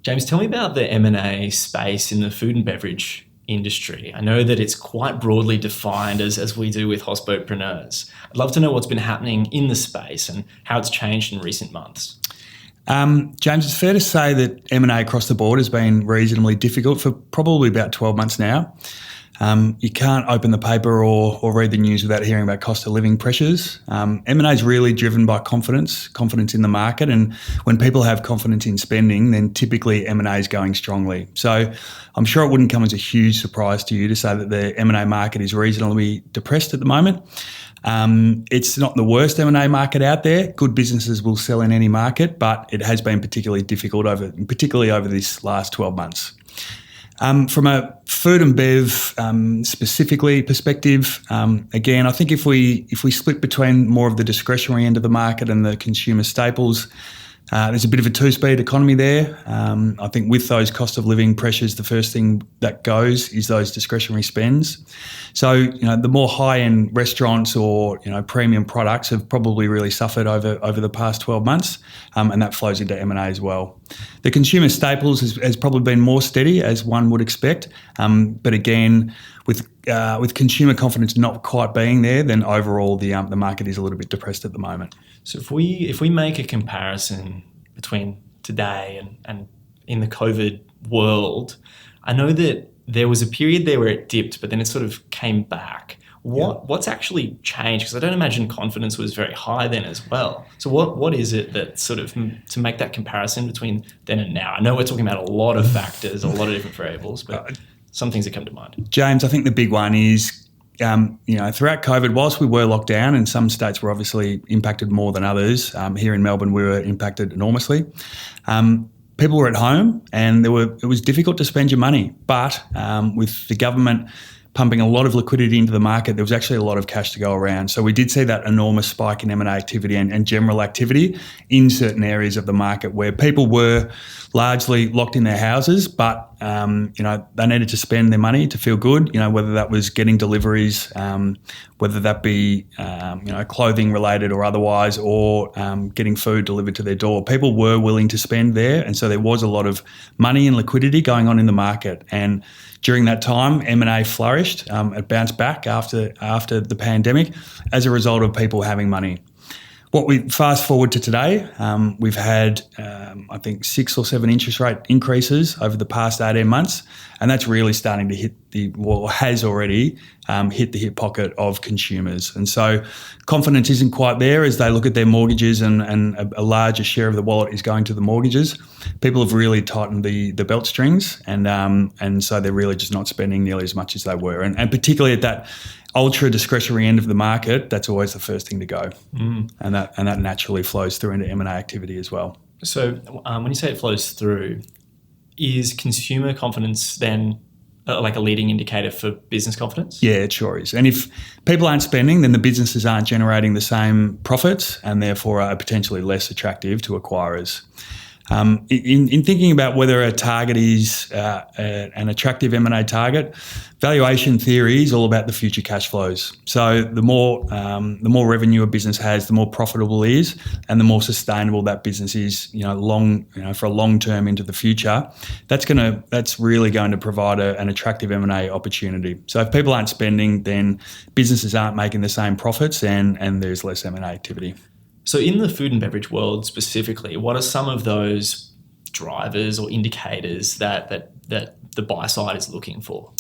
James, tell me about the M&A space in the food and beverage industry. I know that it's quite broadly defined as we do with Hospopreneurs. I'd love to know what's been happening in the space and how it's changed in recent months. James, it's fair to say that M&A across the board has been reasonably difficult for probably about 12 months now. You can't open the paper or read the news without hearing about cost of living pressures. M&A is really driven by confidence in the market, and when people have confidence in spending, then typically M&A is going strongly. So I'm sure it wouldn't come as a huge surprise to you to say that the M&A market is reasonably depressed at the moment. It's not the worst M&A market out there. Good businesses will sell in any market, but it has been particularly difficult particularly over this last 12 months. From a food and bev specifically perspective, again, I think if we split between more of the discretionary end of the market and the consumer staples, there's a bit of a two-speed economy there. I think with those cost of living pressures, the first thing that goes is those discretionary spends. So, the more high-end restaurants or, premium products have probably really suffered over the past 12 months, and that flows into M&A as well. The consumer staples has probably been more steady, as one would expect, but again, with consumer confidence not quite being there, then overall the market is a little bit depressed at the moment. So if we make a comparison between today and in the COVID world, I know that there was a period there where it dipped, but then it sort of came back. What's actually changed? Because I don't imagine confidence was very high then as well. So what is it that sort of, to make that comparison between then and now? I know we're talking about a lot of factors, a lot of different variables, but some things that come to mind. James, I think the big one is, throughout COVID, whilst we were locked down and some states were obviously impacted more than others, here in Melbourne we were impacted enormously. People were at home and it was difficult to spend your money, but with the government pumping a lot of liquidity into the market, there was actually a lot of cash to go around. So we did see that enormous spike in M&A activity and general activity in certain areas of the market where people were largely locked in their houses, but they needed to spend their money to feel good, whether that was getting deliveries, whether that be clothing related or otherwise, or getting food delivered to their door. People were willing to spend there, and so there was a lot of money and liquidity going on in the market. And during that time, M&A flourished. It bounced back after the pandemic as a result of people having money. What we fast forward to today, we've had, I think, 6 or 7 interest rate increases over the past 18 months, and that's really starting to has already hit the hip pocket of consumers. And so confidence isn't quite there as they look at their mortgages and a larger share of the wallet is going to the mortgages. People have really tightened the belt strings, and so they're really just not spending nearly as much as they were. And particularly at that ultra discretionary end of the market, that's always the first thing to go. And that naturally flows through into M&A activity as well. So when you say it flows through, is consumer confidence then like a leading indicator for business confidence? Yeah, it sure is. And if people aren't spending, then the businesses aren't generating the same profits and therefore are potentially less attractive to acquirers. In thinking about whether a target is an attractive M&A target, valuation theory is all about the future cash flows. So the more revenue a business has, the more profitable it is, and the more sustainable that business is, for a long term into the future. That's really going to provide an attractive M&A opportunity. So if people aren't spending, then businesses aren't making the same profits, and there's less M&A activity. So in the food and beverage world specifically, what are some of those drivers or indicators that the buy side is looking for?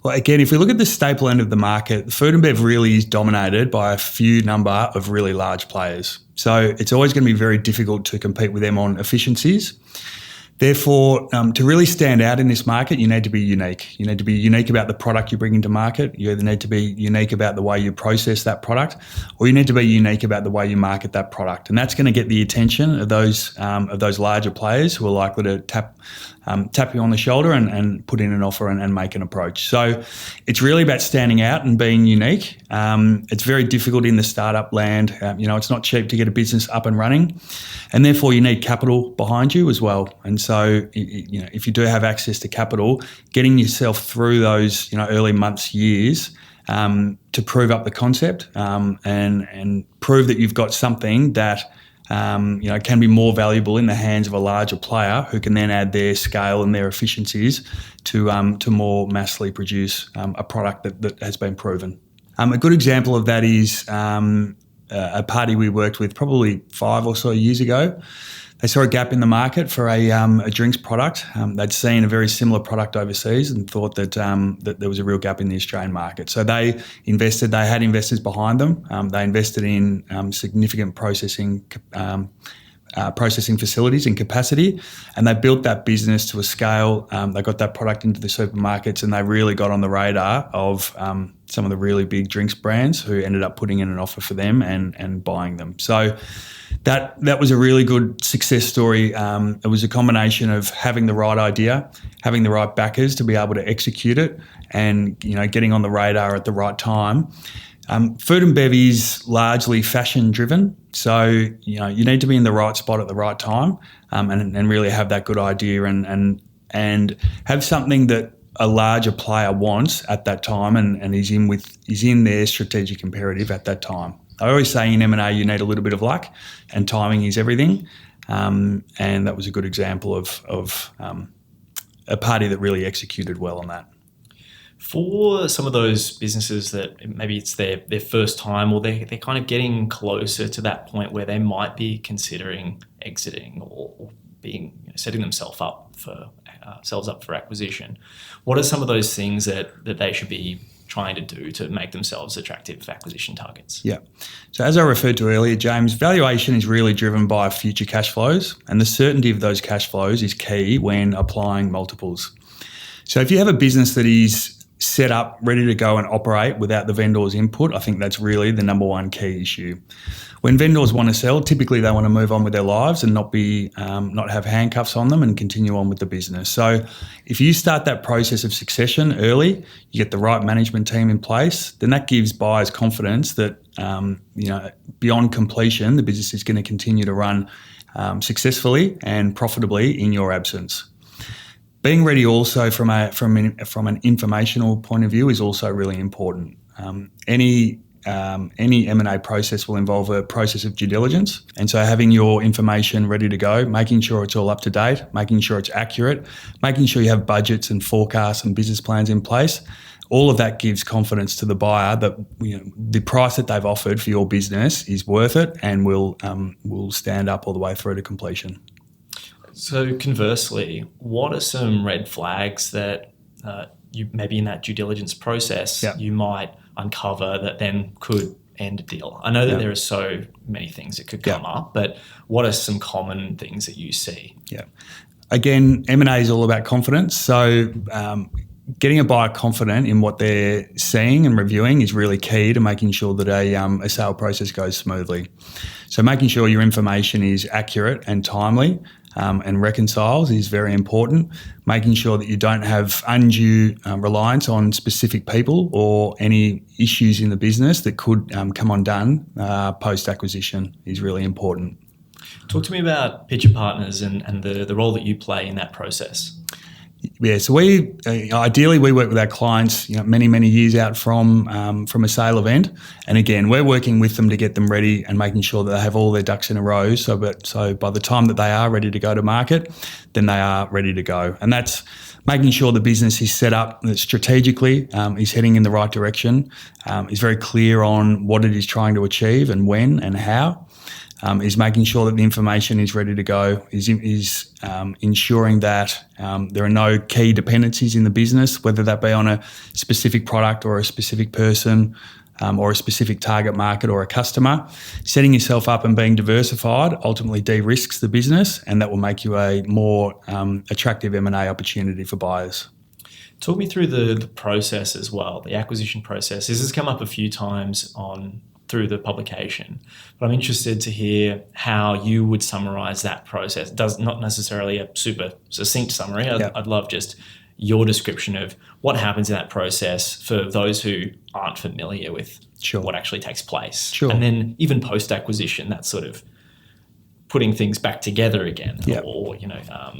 Well, again, if we look at the staple end of the market, food and bev really is dominated by a few number of really large players. So it's always going to be very difficult to compete with them on efficiencies. Therefore, to really stand out in this market, you need to be unique. You need to be unique about the product you bring into market. You either need to be unique about the way you process that product, or you need to be unique about the way you market that product. And that's going to get the attention of those larger players who are likely to tap you on the shoulder and put in an offer and make an approach. So it's really about standing out and being unique. It's very difficult in the startup land. It's not cheap to get a business up and running, and therefore you need capital behind you as well. And so, if you do have access to capital, getting yourself through those, early months, years, to prove up the concept and prove that you've got something that can be more valuable in the hands of a larger player who can then add their scale and their efficiencies to more massively produce a product that has been proven. A good example of that is a party we worked with probably 5 or so years ago. They saw a gap in the market for a drinks product. They'd seen a very similar product overseas and thought that there was a real gap in the Australian market. So they invested. They had investors behind them. They invested in significant processing facilities and capacity, and they built that business to a scale. They got that product into the supermarkets, and they really got on the radar of some of the really big drinks brands who ended up putting in an offer for them and buying them. So that was a really good success story. It was a combination of having the right idea, having the right backers to be able to execute it, and getting on the radar at the right time. Food and bev is largely fashion driven, so you need to be in the right spot at the right time, and really have that good idea and have something that a larger player wants at that time and is in their strategic imperative at that time. I always say in M&A you need a little bit of luck, and timing is everything. And that was a good example of a party that really executed well on that. For some of those businesses that maybe it's their first time, or they're kind of getting closer to that point where they might be considering exiting or being setting themselves up for acquisition, what are some of those things that they should be trying to do to make themselves attractive acquisition targets? Yeah. So as I referred to earlier, James, valuation is really driven by future cash flows, and the certainty of those cash flows is key when applying multiples. So if you have a business that is set up, ready to go and operate without the vendor's input, I think that's really the number one key issue. When vendors want to sell, typically they want to move on with their lives and not have handcuffs on them and continue on with the business. So if you start that process of succession early, you get the right management team in place, then that gives buyers confidence that beyond completion, the business is going to continue to run successfully and profitably in your absence. Being ready also from an informational point of view is also really important. Any M&A process will involve a process of due diligence, and so having your information ready to go, making sure it's all up to date, making sure it's accurate, making sure you have budgets and forecasts and business plans in place, all of that gives confidence to the buyer that the price that they've offered for your business is worth it and will stand up all the way through to completion. So conversely, what are some red flags that you maybe in that due diligence process you might uncover that then could end a deal? I know that there are so many things that could come up, but what are some common things that you see? Yeah. Again, M&A is all about confidence. So getting a buyer confident in what they're seeing and reviewing is really key to making sure that a sale process goes smoothly. So making sure your information is accurate and timely and reconciles is very important. Making sure that you don't have undue reliance on specific people or any issues in the business that could come undone post-acquisition is really important. Talk to me about Pitcher Partners and the role that you play in that process. Yeah, so we ideally work with our clients, many years out from a sale event, and again we're working with them to get them ready and making sure that they have all their ducks in a row. So by the time that they are ready to go to market, then they are ready to go, and that's making sure the business is set up that strategically is heading in the right direction, is very clear on what it is trying to achieve and when and how. Is making sure that the information is ready to go, is ensuring that there are no key dependencies in the business, whether that be on a specific product or a specific person or a specific target market or a customer. Setting yourself up and being diversified ultimately de-risks the business, and that will make you a more attractive M&A opportunity for buyers. Talk me through the process as well, the acquisition process. This has come up a few times through the publication, but I'm interested to hear how you would summarise that process. Does not necessarily a super succinct summary. I'd love just your description of what happens in that process for those who aren't familiar with what actually takes place. Sure. And then even post-acquisition, that sort of putting things back together again, Yep. or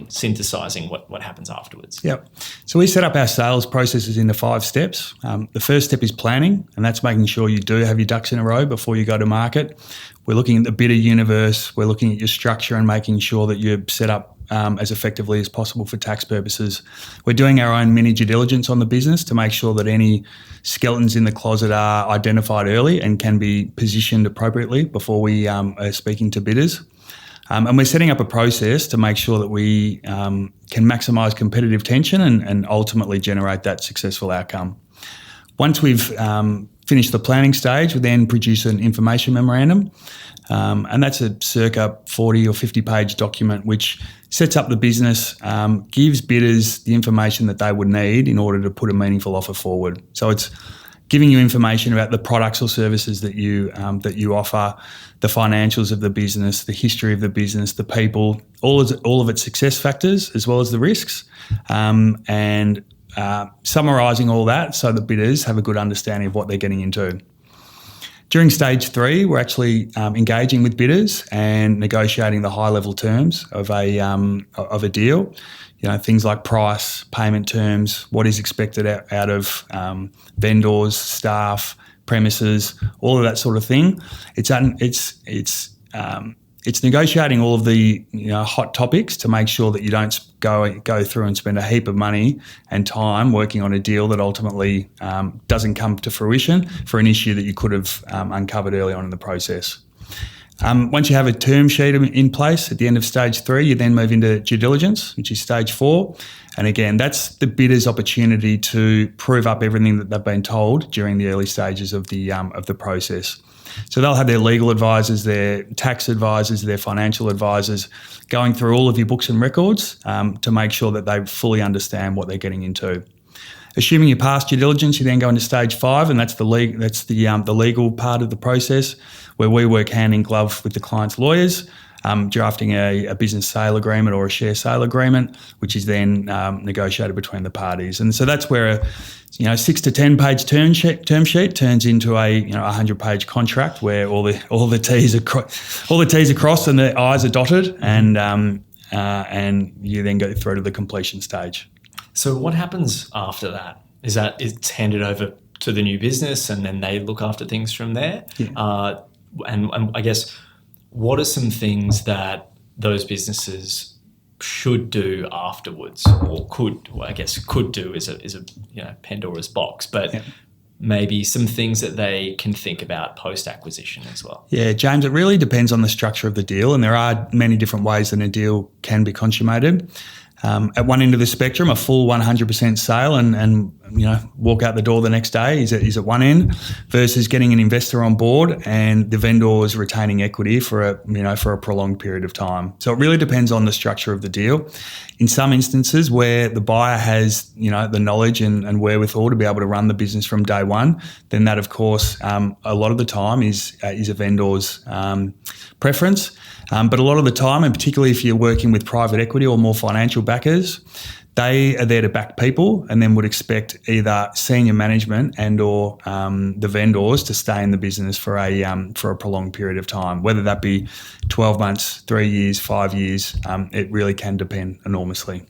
synthesizing what happens afterwards. Yep. So we set up our sales processes into 5 steps. The first step is planning, and that's making sure you do have your ducks in a row before you go to market. We're looking at the bidder universe. We're looking at your structure and making sure that you're set up as effectively as possible for tax purposes. We're doing our own mini due diligence on the business to make sure that any skeletons in the closet are identified early and can be positioned appropriately before we are speaking to bidders. And we're setting up a process to make sure that we can maximise competitive tension and ultimately generate that successful outcome. Once we've finished the planning stage, we then produce an information memorandum. And that's a circa 40 or 50 page document which sets up the business, gives bidders the information that they would need in order to put a meaningful offer forward. So it's giving you information about the products or services that you offer, the financials of the business, the history of the business, the people, all of its success factors as well as the risks, and summarising all that so that bidders have a good understanding of what they're getting into. During stage 3, we're actually engaging with bidders and negotiating the high-level terms of a deal. Things like price, payment terms, what is expected out of vendors, staff, premises, all of that sort of thing. It's negotiating all of the hot topics to make sure that you don't go through and spend a heap of money and time working on a deal that ultimately doesn't come to fruition for an issue that you could have uncovered early on in the process. Once you have a term sheet in place at the end of stage 3, you then move into due diligence, which is stage 4. And again, that's the bidder's opportunity to prove up everything that they've been told during the early stages of the process. So they'll have their legal advisors, their tax advisors, their financial advisors going through all of your books and records to make sure that they fully understand what they're getting into. Assuming you pass due diligence, you then go into stage 5, and that's the legal part of the process, where we work hand in glove with the client's lawyers, drafting a business sale agreement or a share sale agreement, which is then negotiated between the parties. And so that's where a 6 to 10 page term sheet turns into a 100-page contract where all the T's are crossed and the I's are dotted, and you then go through to the completion stage. So what happens after that? Is that it's handed over to the new business and then they look after things from there? Yeah. And I guess, what are some things that those businesses should do afterwards, or could do is a Pandora's box, but yeah. Maybe some things that they can think about post-acquisition as well? Yeah, James, it really depends on the structure of the deal, and there are many different ways that a deal can be consummated. At one end of the spectrum, a full 100% sale and walk out the door the next day is at one end, versus getting an investor on board and the vendors retaining equity for a prolonged period of time. So it really depends on the structure of the deal. In some instances where the buyer has the knowledge and wherewithal to be able to run the business from day one, then that of course a lot of the time is a vendor's preference. But a lot of the time, and particularly if you're working with private equity or more financial backers, they are there to back people and then would expect either senior management and or the vendors to stay in the business for a prolonged period of time, whether that be 12 months, 3 years, 5 years. It really can depend enormously.